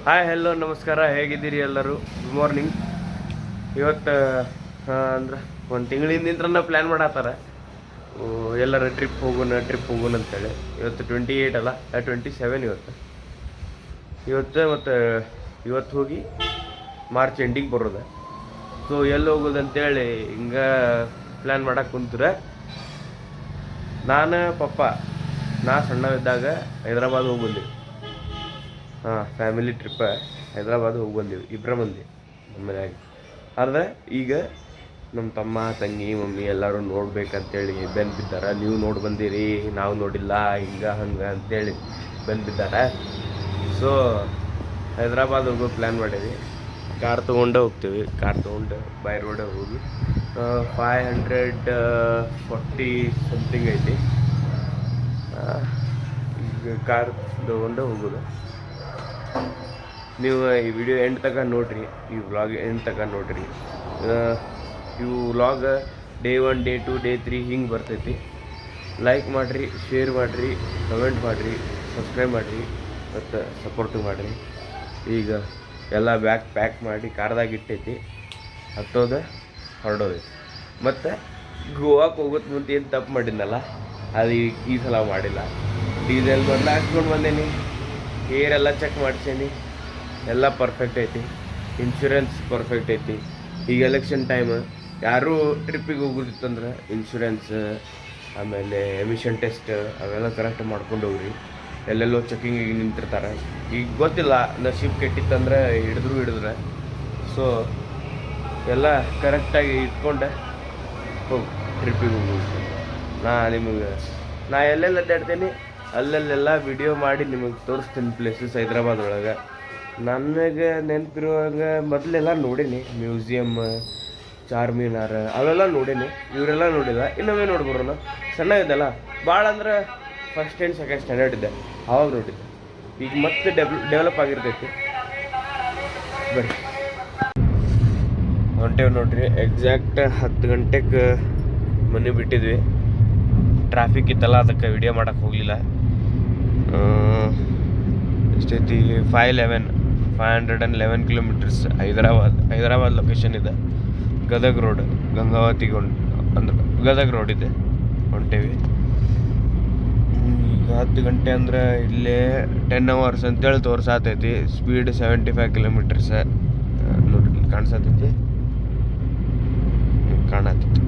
Hi hello ನಮಸ್ಕಾರ, ಹೇಗಿದ್ದೀರಿ ಎಲ್ಲರೂ? Good morning. ಇವತ್ತು ಅಂದ್ರೆ ಒಂದು ತಿಂಗಳಿಂದ ಪ್ಲ್ಯಾನ್ ಮಾಡತ್ತಾರ ಎಲ್ಲರ ಟ್ರಿಪ್ ಹೋಗೋಣ ಅಂತೇಳಿ. ಇವತ್ತು 28 ಅಲ್ಲ, 27 ಇವತ್ತು ಮತ್ತು ಹೋಗಿ ಮಾರ್ಚ್ ಎಂಡಿಗೆ ಬರೋದು. ಸೊ ಎಲ್ಲಿ ಹೋಗೋದಂತೇಳಿ ಹಿಂಗೆ ಪ್ಲ್ಯಾನ್ ಮಾಡಕ್ಕೆ ಕುಂತ್ರೆ, ನಾನು ಪಪ್ಪ ನಾ ಸಣ್ಣವಿದ್ದಾಗ ಹೈದ್ರಾಬಾದ್ ಹೋಗಿ ಬಂದೀವಿ. ಫ್ಯಾಮಿಲಿ ಟ್ರಿಪ್ಪ ಹೈದ್ರಾಬಾದ್ ಹೋಗಿ ಬಂದೀವಿ, ಇಬ್ಬರ ಮಂದಿ ನಮ್ಮ ಮನೆಯಾಗಿ. ಆದರೆ ಈಗ ನಮ್ಮ ತಮ್ಮ ತಂಗಿ ಮಮ್ಮಿ ಎಲ್ಲರೂ ನೋಡ್ಬೇಕಂತೇಳಿ ಬಿದ್ದಾರೆ. ನೀವು ನೋಡಿ ಬಂದಿರಿ, ನಾವು ನೋಡಿಲ್ಲ, ಹಿಂಗೆ ಹಂಗೆ ಅಂತೇಳಿ ಬಿದ್ದಾರೆ. ಸೊ ಹೈದ್ರಾಬಾದ್ ಹೋಗೋ ಪ್ಲ್ಯಾನ್ ಮಾಡೀವಿ. ಕಾರ್ ತೊಗೊಂಡು ಹೋಗ್ತೀವಿ. ಕಾರ್ ತೊಗೊಂಡು ಬೈ ರೋಡ್ ಹೋಗಿ 540 ಸಮಥಿಂಗ್ ಐತಿ. ಈಗ ಕಾರ್ ತೊಗೊಂಡು ಹೋಗೋದು. ನೀವು ಈ ವಿಡಿಯೋ ಎಂಡ್ ತನಕ ನೋಡಿರಿ, ಈ ವ್ಲಾಗ್ ಎಂಡ್ ತನಕ ನೋಡಿರಿ. ಇವು ವ್ಲಾಗ್ ಡೇ 1, ಡೇ 2, ಡೇ 3 ಹಿಂಗೆ ಬರ್ತೈತಿ. ಲೈಕ್ ಮಾಡಿರಿ, ಶೇರ್ ಮಾಡಿರಿ, ಕಮೆಂಟ್ ಮಾಡಿರಿ, ಸಬ್ಸ್ಕ್ರೈಬ್ ಮಾಡಿರಿ ಮತ್ತು ಸಪೋರ್ಟು ಮಾಡಿರಿ. ಈಗ ಎಲ್ಲ ಬ್ಯಾಗ್ ಪ್ಯಾಕ್ ಮಾಡಿ ಕಾರ್ದಾಗ ಇಟ್ಟೈತಿ, ಹತ್ತೋದು ಹೊರಡೋದೈತಿ. ಮತ್ತು ಗೋವಾಕ್ಕೆ ಹೋಗೋದು ಮುಂದೆ ಏನು ತಪ್ಪು ಮಾಡಿದ್ನಲ್ಲ, ಅದು ಈ ಸಲ ಮಾಡಿಲ್ಲ. ಡೀಸೆಲ್ ಮೊದಲು ಹಾಕ್ಸ್ಕೊಂಡು ಬಂದೇನಿ, ಏರೆಲ್ಲ ಚೆಕ್ ಮಾಡ್ಸೇನಿ, ಎಲ್ಲ ಪರ್ಫೆಕ್ಟ್ ಐತಿ. ಇನ್ಶೂರೆನ್ಸ್ ಪರ್ಫೆಕ್ಟ್ ಐತಿ. ಈಗ ಎಲೆಕ್ಷನ್ ಟೈಮ್, ಯಾರೂ ಟ್ರಿಪ್ಪಿಗೆ ಹೋಗೋದಿತ್ತಂದ್ರೆ ಇನ್ಶೂರೆನ್ಸ್, ಆಮೇಲೆ ಎಮಿಷನ್ ಟೆಸ್ಟ್ ಅವೆಲ್ಲ ಕರೆಕ್ಟ್ ಮಾಡ್ಕೊಂಡು ಹೋಗ್ರಿ. ಎಲ್ಲೆಲ್ಲೋ ಚೆಕಿಂಗಿಗೆ ನಿಂತಿರ್ತಾರೆ. ಈಗ ಗೊತ್ತಿಲ್ಲ, ನಶೀಬ್ ಕೆಟ್ಟಿತ್ತಂದ್ರೆ ಹಿಡಿದ್ರೆ. ಸೊ ಎಲ್ಲ ಕರೆಕ್ಟಾಗಿ ಇಟ್ಕೊಂಡೆ ಹೋಗಿ ಟ್ರಿಪ್ಪಿಗೆ ಹೋಗೋದು. ನಾ ಎಲ್ಲೆಲ್ಲ ಅಡ್ಡಾಡ್ತೀನಿ ಅಲ್ಲೆಲ್ಲ ವಿಡಿಯೋ ಮಾಡಿ ನಿಮಗೆ ತೋರಿಸ್ತೀನಿ ಪ್ಲೇಸಸ್ ಹೈದ್ರಾಬಾದ್ ಒಳಗೆ. ನನಗೆ ನೆನಪಿರುವಾಗ ಮೊದಲೆಲ್ಲ ನೋಡೀನಿ, ಮ್ಯೂಸಿಯಮ್, ಚಾರ್ಮಿನಾರ್ ಅವೆಲ್ಲ ನೋಡೀನಿ. ಇವರೆಲ್ಲ ನೋಡಿಲ್ಲ, ಇನ್ನೊಮ್ಮೆ ನೋಡ್ಬರೋಣ. ಸಣ್ಣಗಿದ್ದಲ್ಲ, ಭಾಳ ಅಂದ್ರೆ ಫಸ್ಟ್ ಸ್ಟ್ಯಾಂಡ್ ಸೆಕೆಂಡ್ ಸ್ಟ್ಯಾಂಡರ್ಡ್ ಇದ್ದೆ, ಆವಾಗ ನೋಡಿದ್ದೆ. ಈಗ ಮತ್ತೆ ಡೆವಲಪ್ ಆಗಿರ್ತೈತಿ. ಬರ್ರಿ ಹೊಂಟೇವು ನೋಡ್ರಿ. ಎಕ್ಸಾಕ್ಟ್ 10 ಗಂಟೆಗೆ ಮನೆ ಬಿಟ್ಟಿದ್ವಿ. ಟ್ರಾಫಿಕ್ ಇತ್ತಲ್ಲ, ಅದಕ್ಕೆ ವಿಡಿಯೋ ಮಾಡೋಕ್ಕೆ ಹೋಗಲಿಲ್ಲ. ಎಷ್ಟೈತಿ? 511 ಕಿಲೋಮೀಟರ್ಸ್. ಹೈದರಾಬಾದ್ ಲೊಕೇಶನ್ ಇದೆ. ಗದಗ್ ರೋಡ್, ಗಂಗಾವತಿಗೆ ಅಂದ್ರೆ ಗದಗ್ ರೋಡ್ ಇದೆ, ಹೊಂಟೇವಿ. ಈಗ 10 ಗಂಟೆ ಅಂದ್ರೆ ಇಲ್ಲೇ 10 hours ಅಂತೇಳಿ ತೋರ್ಸಾತೈತಿ. ಸ್ಪೀಡ್ 75 ಕಿಲೋಮೀಟರ್ಸ್ ನೋಡ್ರಿ, ಕಾಣಿಸತೈತಿ, ಕಾಣತೈತಿ.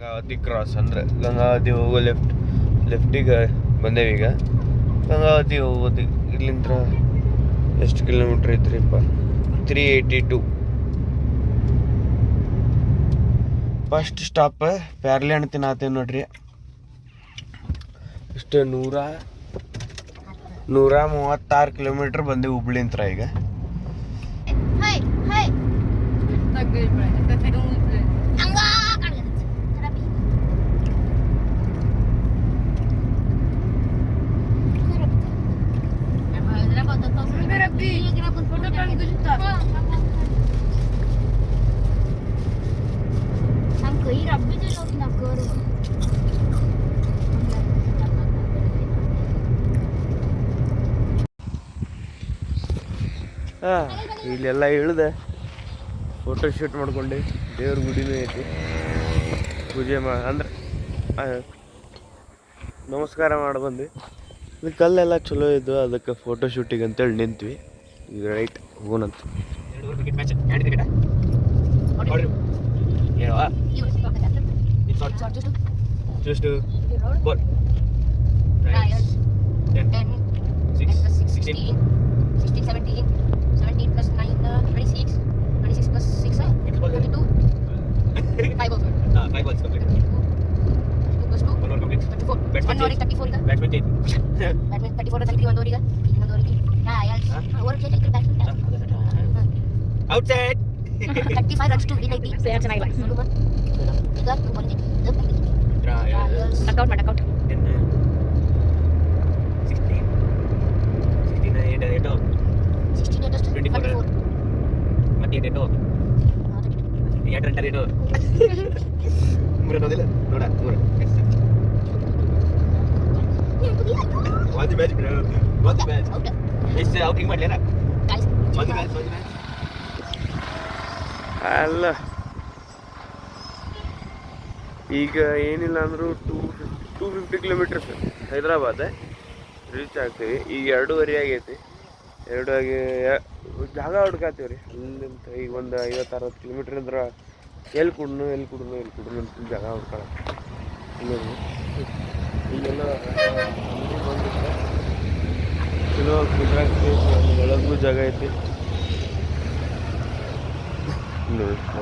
ಗಂಗಾವತಿ ಕ್ರಾಸ್ ಅಂದ್ರೆ ಗಂಗಾವತಿ ಹೋಗೋ ಲೆಫ್ಟಿಗೆ ಬಂದೇವಿ. ಈಗ ಗಂಗಾವತಿ ಹೋಗೋದು ಇಲ್ಲಿಂದ ಎಷ್ಟು ಕಿಲೋಮೀಟ್ರ್ ಐತ್ರಿಪ್ಪ? 382. ಫಸ್ಟ್ ಸ್ಟಾಪ್ ಪ್ಯಾರ್ಲೆ ಹಣ್ಣು ತಿನ್ನತ್ತೇವೆ ನೋಡ್ರಿ. ಇಷ್ಟು 136 ಕಿಲೋಮೀಟ್ರ್ ಬಂದೇವಿ ಹುಬ್ಳಿಂತ್ರ. ಈಗ ಇಲ್ಲೆಲ್ಲ ಇಳಿದೆ ಫೋಟೋ ಶೂಟ್ ಮಾಡ್ಕೊಂಡು. ದೇವ್ರ ಗುಡಿನೂ ಐತಿ, ಪೂಜೆ ಅಂದ್ರೆ ನಮಸ್ಕಾರ ಮಾಡಿ ಬಂದ್ವಿ. ಇದು ಕಲ್ಲೆಲ್ಲ ಚಲೋ ಇದ್ದು, ಅದಕ್ಕೆ ಫೋಟೋ ಶೂಟಿಗೆ ಅಂತೇಳಿ ನಿಂತ್ವಿ. ಈಗ right ಹೋಗೋಣಂತ. Just 10, 16, 17 plus 9, 26 plus 6, 22, 5 also. 5 balls complete. Plus 2. 1 over complete. 34. Batsman 1 over 34 ಈಗ. Batsman change. ಬ್ಯಾಟ್ಸ್ಮನ್ 34 ತನಕ 1 ಓವರ್ ಈಗ. ಇನ್ನೊಂದು ಓವರ್ ಓವರ್ ಚೇಂಜ್ ಐತಿ batsman. Outside. 35 runs to win ಐತಿ. ಪ್ಲೇಯರ್ ಚೆನ್ನಾಗಿಲ್ಲ. ಈಗ 2 ಬಾಲ್ ಇದೆ. ಡಕ್ಔಟ್. 16 ಅಷ್ಟು 24 ಮತ್ತೆ 8 ಮೂರು ನೋಡಿಲ್ಲ ನೋಡ ಮೂರು ಒಂದು ಮ್ಯಾಚ್ ಎಷ್ಟು ಔಟಿಂಗ್ ಮಾಡ್ಲಿಲ್ಲ ಒಂದು ಮ್ಯಾಚ್ ಅಲ್ಲ ಈಗ ಏನಿಲ್ಲ ಅಂದರೂ 250 ಕಿಲೋಮೀಟರ್ಸ್ ಹೈದರಾಬಾದ್ ರೀಚ್ ಆಗ್ತೀವಿ. ಈಗ 2:30 ಆಗೈತಿ. 2 ಆಗಿ ಜಾಗ ಹುಡ್ಕಾತೀವಿ ರೀ. ಅಲ್ಲಿಂದ ಈಗ ಒಂದು 50-60 ಕಿಲೋಮೀಟ್ರ್ ಅಂದ್ರೆ ಎಲ್ಲಿ ಕುಡ್ನು ಅಂತ ಜಾಗ ಹುಡ್ಕೊಳ್ಳೋದು. ಈಗೆಲ್ಲ ಬಂದಿದ್ರೆ ಚಲೋ ಕುಂದ್ರಾಗ ಒಳಗೂ ಜಾಗ ಐತಿ.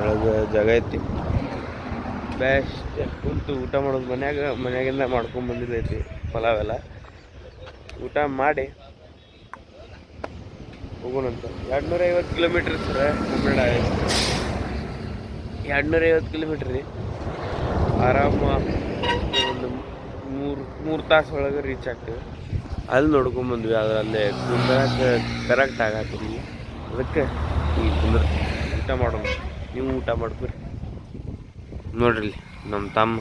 ಒಳಗೆ ಜಾಗ ಐತಿ. ಬೆಸ್ಟ್ ಕುಂತು ಊಟ ಮಾಡೋದು ಮನ್ಯಾಗಿಂದ ಮಾಡ್ಕೊಂಡು ಬಂದಿದ್ದೈತಿ ಪಲಾವೆಲ್ಲ. ಊಟ ಮಾಡಿ ಹೋಗೋಣಂತ. 250 ಕಿಲೋಮೀಟ್ರ್ ಸರ ಕನ್ನಡ 250 ಕಿಲೋಮೀಟ್ರ್ ರೀ. ಆರಾಮ ಒಂದು ಮೂರು ತಾಸು ಒಳಗೆ ರೀಚ್ ಆಗ್ತೀವಿ. ಅಲ್ಲಿ ನೋಡ್ಕೊಂಬಂದ್ವಿ. ಅಲ್ಲೇ ಕುಂದ್ರಕ್ಕೆ ಕರೆಕ್ಟ್ ಆಗತ್ತೀವಿ. ಅದಕ್ಕೆ ಈಗ ಕುಂದ್ರ ಊಟ ಮಾಡೋಣ. ನೀವು ಊಟ ಮಾಡ್ಕೊರಿ. ನೋಡ್ರಿ ನಮ್ಮ ತಮ್ಮ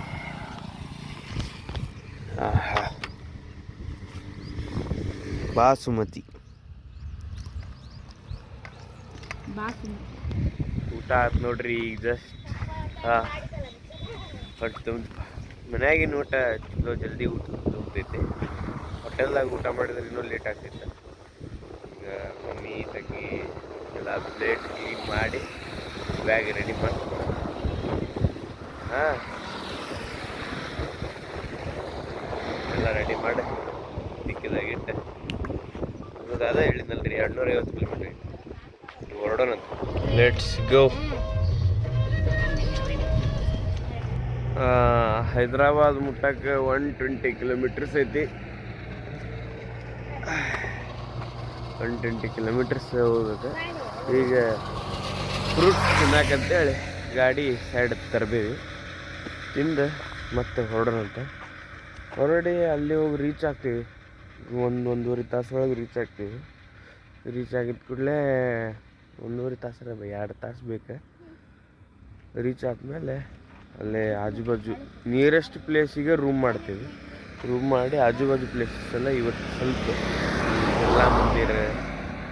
ಬಾಸುಮತಿ ಊಟ ಆಯ್ತು ನೋಡ್ರಿ. ಈಗ ಜಸ್ಟ್ ಹೊಟ್ಟೆ ಮನ್ಯಾಗಿನ ಊಟ ಚಲೋ ಜಲ್ದಿ ಊಟ ಹೋಗ್ತೈತಿ. ಹೋಟೆಲ್ದಾಗ ಊಟ ಮಾಡಿದ್ರೆ ಇನ್ನೂ ಲೇಟ್ ಆಗ್ತೈತೆ. ಈಗ ಮಮ್ಮಿ ತಂಗಿ ಎಲ್ಲ ಪ್ಲೇಟ್ ಕ್ಲೀನ್ ಮಾಡಿ ಬ್ಯಾಗ್ ರೆಡಿ ಮಾಡಿ ಎಲ್ಲ ರೆಡಿ ಮಾಡಿ ದಿಕ್ಕಿದಾಗಿಟ್ಟೆ ಇವಾಗ ಅದೇ ಹೇಳಿದ್ನಲ್ರಿ 250 ಕಿಲೋಮೀಟ್ರ್ ಹೊರಡೋಣಂತ. Let's go. ಹೈದರಾಬಾದ್ ಮುಟ್ಟಕ್ಕೆ 120 ಕಿಲೋಮೀಟರ್ಸ್ ಐತಿ. 120 ಕಿಲೋಮೀಟರ್ಸ್ ಹೋಗ್ಬೇಕು. ಈಗ ಫ್ರೂಟ್ಸ್ ತಿನ್ನಕಂತೇಳಿ ಗಾಡಿ ಸೈಡ್ ತರಬೇವಿ. ತಿಂದು ಮತ್ತೆ ಹೊರಡೋಣಂತ. ಹೊರಡಿ ಅಲ್ಲಿ ಹೋಗಿ ರೀಚ್ ಆಗ್ತೀವಿ. 1-1.5 ತಾಸು ಒಳಗೆ ರೀಚ್ ಆಗ್ತೀವಿ. ರೀಚ್ ಆಗಿದ್ದ ಕೂಡಲೇ 1.5 ತಾಸು 2 ತಾಸು ಬೇಕು. ರೀಚ್ ಆದಮೇಲೆ ಅಲ್ಲೇ ಆಜುಬಾಜು ನಿಯರೆಸ್ಟ್ ಪ್ಲೇಸಿಗೆ ರೂಮ್ ಮಾಡ್ತೀವಿ. ರೂಮ್ ಮಾಡಿ ಆಜುಬಾಜು ಪ್ಲೇಸಸ್ ಎಲ್ಲ ಇವತ್ತು ಸ್ವಲ್ಪ ಬಿರ್ಲಾ ಮಂದಿರ,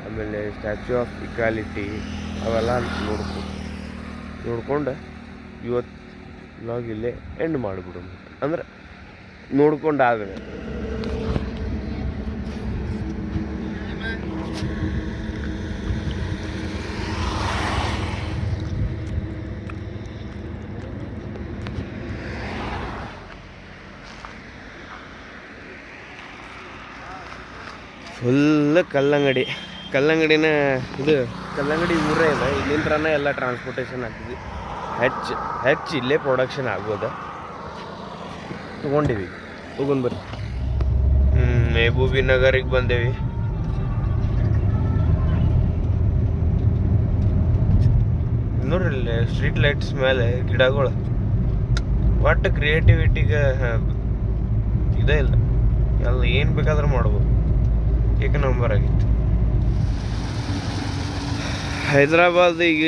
ಆಮೇಲೆ ಸ್ಟ್ಯಾಚ್ಯೂ ಆಫ್ ಇಕ್ವಾಲಿಟಿ ಅವೆಲ್ಲ ನೋಡ್ಕೊಂಡು ಇವತ್ತು ವ್ಲಾಗ್ ಇಲ್ಲೇ ಎಂಡ್ ಮಾಡಿಬಿಡೋಣ. ಅಂದ್ರೆ ನೋಡ್ಕೊಂಡಾದ್ರೆ ಫುಲ್ ಕಲ್ಲಂಗಡಿನ ಇದು ಕಲ್ಲಂಗಡಿ ಊರೇ ಇದೆ. ಇಲ್ಲಿಂದ್ರನೇ ಎಲ್ಲ ಟ್ರಾನ್ಸ್ಪೋರ್ಟೇಷನ್ ಆಗ್ತದೆ. ಹೆಚ್ಚು ಇಲ್ಲೇ ಪ್ರೊಡಕ್ಷನ್ ಆಗೋದು. ತೊಗೊಂಡಿವಿ ಹೋಗೋಣ ಬರ್ರಿ. ಮೆಹಬೂಬಿ ನಗರಿಗೆ ಬಂದೇವಿ. ನೋಡ್ರಿ ಸ್ಟ್ರೀಟ್ ಲೈಟ್ಸ್ ಮೇಲೆ ಗಿಡಗಳು. ಒಟ್ಟು ಕ್ರಿಯೇಟಿವಿಟಿಗೆ ಇದೇ ಇಲ್ಲ. ಎಲ್ಲ ಏನು ಬೇಕಾದ್ರೂ ಮಾಡ್ಬೋದು. ಏಕ ನಂಬರ್ ಆಗಿತ್ತು. ಹೈದರಾಬಾದ್ ಈಗ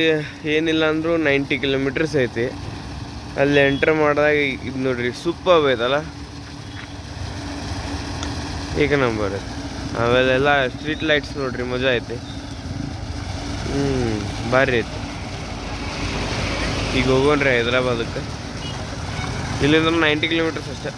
ಏನಿಲ್ಲ ಅಂದರೂ 90 ಕಿಲೋಮೀಟರ್ಸ್ ಐತಿ. ಅಲ್ಲಿ ಎಂಟ್ರ್ ಮಾಡಿದಾಗ ಇದು ನೋಡ್ರಿ ಸೂಪರ್ ಐತಲ್ಲ, ಏಕ ನಂಬರ್ ಐತಿ. ಆಮೇಲೆಲ್ಲ ಸ್ಟ್ರೀಟ್ ಲೈಟ್ಸ್ ನೋಡ್ರಿ ಮಜಾ ಐತಿ. ಭಾರಿ ಐತಿ. ಈಗ ಹೋಗೋಣ್ರಿ ಹೈದರಾಬಾದಕ್ಕೆ. ಇಲ್ಲಿಂದ 90 ಕಿಲೋಮೀಟರ್ಸ್ ಅಷ್ಟೇ.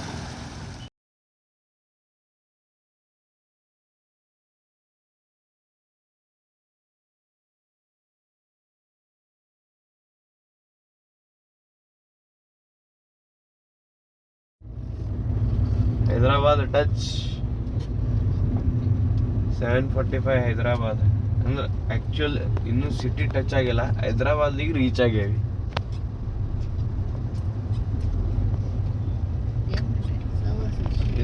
ಹೈದರಾಬಾದ್ ಟಚ್ 7:45 ಹೈದರಾಬಾದ್. ಅಂದ್ರೆ ಆ್ಯಕ್ಚುಲ್ ಇನ್ನೂ ಸಿಟಿ ಟಚ್ ಆಗಿಲ್ಲ. ಹೈದರಾಬಾದಿಗೆ ರೀಚ್ ಆಗ್ಯಾವಿ.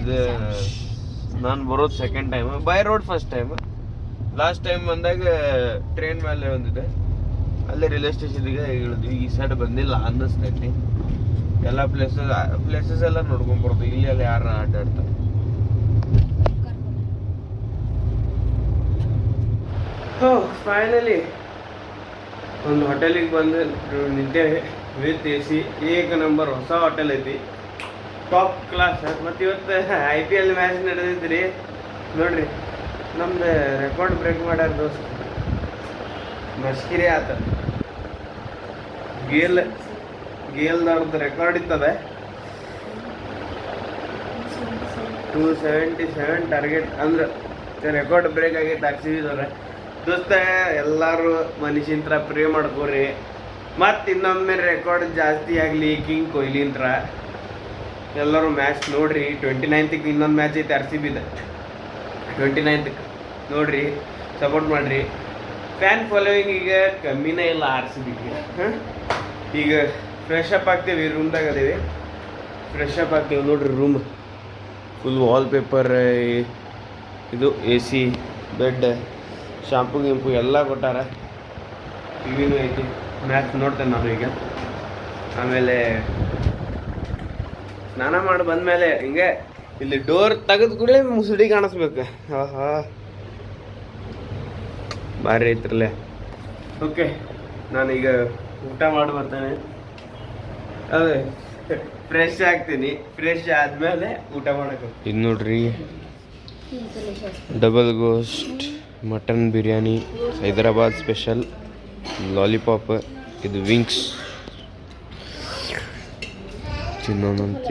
ಇದು ನಾನು ಬರೋದು second time, by road first time. Last time ಬಂದಾಗ ಟ್ರೈನ್ ಮೇಲೆ ಒಂದಿದೆ, ಅಲ್ಲೇ ರೈಲ್ವೆ ಸ್ಟೇಷನ್ಗೆ ಇಳಿದ್ವಿ. ಈ ಸೈಡ್ ಬಂದಿಲ್ಲ ಅನ್ನಿಸ್ತೈತಿ. ಎಲ್ಲ ಪ್ಲೇಸಸ್ ಎಲ್ಲ ನೋಡ್ಕೊಂಡ್ ಬರೋದು. ಇಲ್ಲಿ ಎಲ್ಲ ಯಾರು ಆಟಾಡ್ತಾರೆ. ಫೈನಲಿ ಒಂದು ಹೋಟೆಲಿಗೆ ಬಂದು ನಿಂತೇವೆ. ವಿತ್ ಎ ಸಿ, ಏಕ ನಂಬರ್ ಹೊಸ ಹೋಟೆಲ್ ಐತಿ, ಟಾಪ್ ಕ್ಲಾಸ್. ಮತ್ತು ಇವತ್ತು IPL ಮ್ಯಾಚ್ ನಡೆದೈತಿ ರೀ. ನೋಡ್ರಿ, ನಮ್ದು ರೆಕಾರ್ಡ್ ಬ್ರೇಕ್ ಮಾಡ್ಯಾರ ದೋಸ್ತ. ಮಸ್ಕಿರಿ ಆತ. ಗೇಲ್ದವ್ರದ್ದು ರೆಕಾರ್ಡ್ ಇರ್ತದೆ 277 ಟಾರ್ಗೆಟ್. ಅಂದ್ರೆ ರೆಕಾರ್ಡ್ ಬ್ರೇಕ್ ಆಗೈತೆ RCB ದೋಸ್ತ. ಎಲ್ಲರೂ ಮನುಷ್ಯಂತ್ರ ಪ್ರೇ ಮಾಡ್ಕೋರಿ. ಮತ್ತು ಇನ್ನೊಮ್ಮೆ ರೆಕಾರ್ಡ್ ಜಾಸ್ತಿ ಆಗಲಿ ಕಿಂಗ್ ಕೊಹ್ಲಿಂತ್ರ. ಎಲ್ಲರೂ ಮ್ಯಾಚ್ ನೋಡ್ರಿ. 29ಕ್ಕೆ ಇನ್ನೊಂದು ಮ್ಯಾಚ್ ಐತೆ RCBದ. 29ಕ್ಕೆ ನೋಡ್ರಿ, ಸಪೋರ್ಟ್ ಮಾಡಿರಿ. ಫ್ಯಾನ್ ಫಾಲೋವಿಂಗ್ ಈಗ ಕಮ್ಮಿನೇ ಇಲ್ಲ RCBಗೆ. ಈಗ ಫ್ರೆಶ್ ಅಪ್ ಆಗ್ತೇವೆ, ರೂಮ್ದಾಗ ಅದೇವಿ. ಫ್ರೆಶ್ ಅಪ್ ಆಗ್ತೇವೆ. ನೋಡ್ರಿ, ರೂಮ್ ಫುಲ್ ವಾಲ್ ಪೇಪರ್, ಇದು AC, ಬೆಡ್, ಶಾಂಪು ಗಿಂಪು ಎಲ್ಲ ಕೊಟ್ಟಾರ. ಟಿವಿನೂ ಐತಿ. ಮ್ಯಾಚ್ ನೋಡ್ತೇನೆ ನಾನು ಈಗ. ಆಮೇಲೆ ಸ್ನಾನ ಮಾಡಿ ಬಂದಮೇಲೆ ಹಿಂಗೆ ಇಲ್ಲಿ ಡೋರ್ ತೆಗೆದು ಕೂಡಲೇ ಮುಸುಡಿ ಕಾಣಿಸ್ಬೇಕು. ಆಹಾ, ಭಾರಿ ಐತ್ರಲ್ಲೇ. ಓಕೆ, ನಾನೀಗ ಊಟ ಮಾಡಿ ಬರ್ತೇನೆ. ಅದೇ ಫ್ರೆಶ್ ಆಗ್ತೀನಿ. ಫ್ರೆಶ್ ಆದಮೇಲೆ ಊಟ ಮಾಡಕ್ಕೆ. ಇದು ನೋಡ್ರಿ, double ghost mutton biryani, Hyderabad special, lollipop, ಇದು ವಿಂಗ್ಸ್ ತಿನ್ನೋಣಂತ.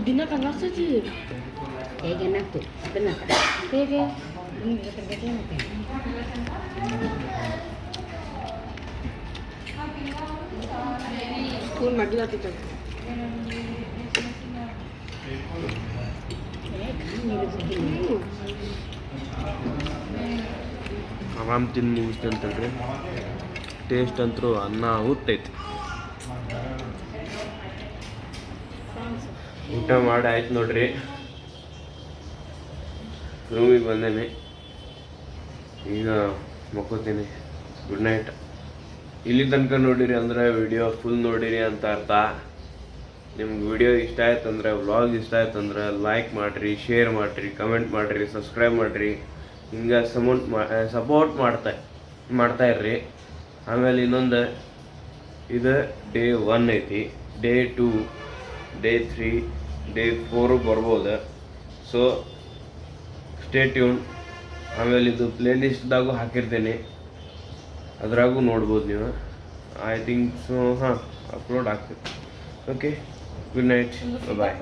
ದಿನ ಕಲಾಸ್ತಿ ಹೇಗೆ ಏನಾಗ್ತು ಅದನ್ನ ಹೇಗೆ ಸ್ಕೂಲ್ ಮಡ್ಡಿ ಆಗ್ತಿತ್ತು. ಆರಾಮ್ ತಿಂದು ಮುಗಿಸ್ತಂತಲ್ರಿ. ಟೇಸ್ಟ್ ಅಂತೂ ಅನ್ನ ಹುಟ್ಟೈತಿ. ಊಟ ಮಾಡಿ ಆಯ್ತು ನೋಡ್ರಿ. ರೂಮಿಗೆ ಬಂದೇನೆ. ಈಗ ಮಕ್ಕೋತೀನಿ. Good night. ಇಲ್ಲಿ ತನಕ ನೋಡಿರಿ ಅಂದ್ರೆ ವಿಡಿಯೋ ಫುಲ್ ನೋಡಿರಿ ಅಂತ ಅರ್ಥ. ನಿಮ್ಗೆ ವಿಡಿಯೋ ಇಷ್ಟ ಆಯ್ತಂದ್ರೆ, ವ್ಲಾಗ್ ಇಷ್ಟ ಆಯ್ತಂದ್ರೆ ಲೈಕ್ ಮಾಡಿರಿ, ಶೇರ್ ಮಾಡಿರಿ, ಕಮೆಂಟ್ ಮಾಡಿರಿ, ಸಬ್ಸ್ಕ್ರೈಬ್ ಮಾಡಿರಿ. ಹಿಂಗೆ ಸಪೋರ್ಟ್ ಮಾಡ್ತಾ ಇರ್ರಿ. ಆಮೇಲೆ ಇನ್ನೊಂದು, ಇದು ಡೇ 1 ಐತಿ. ಡೇ 2, ಡೇ 3, ಡೇ 4 ಬರ್ಬೋದು. So stay tune. ಆಮೇಲೆ ಇದು ಪ್ಲೇ ಲಿಸ್ಟ್ದಾಗೂ ಹಾಕಿರ್ತೀನಿ, ಅದ್ರಾಗೂ ನೋಡ್ಬೋದು ನೀವು. I think so. ಅಪ್ಲೋಡ್ ಆಗ್ತದೆ. ಓಕೆ, ಗುಡ್ ನೈಟ್, ಬಾಯ್.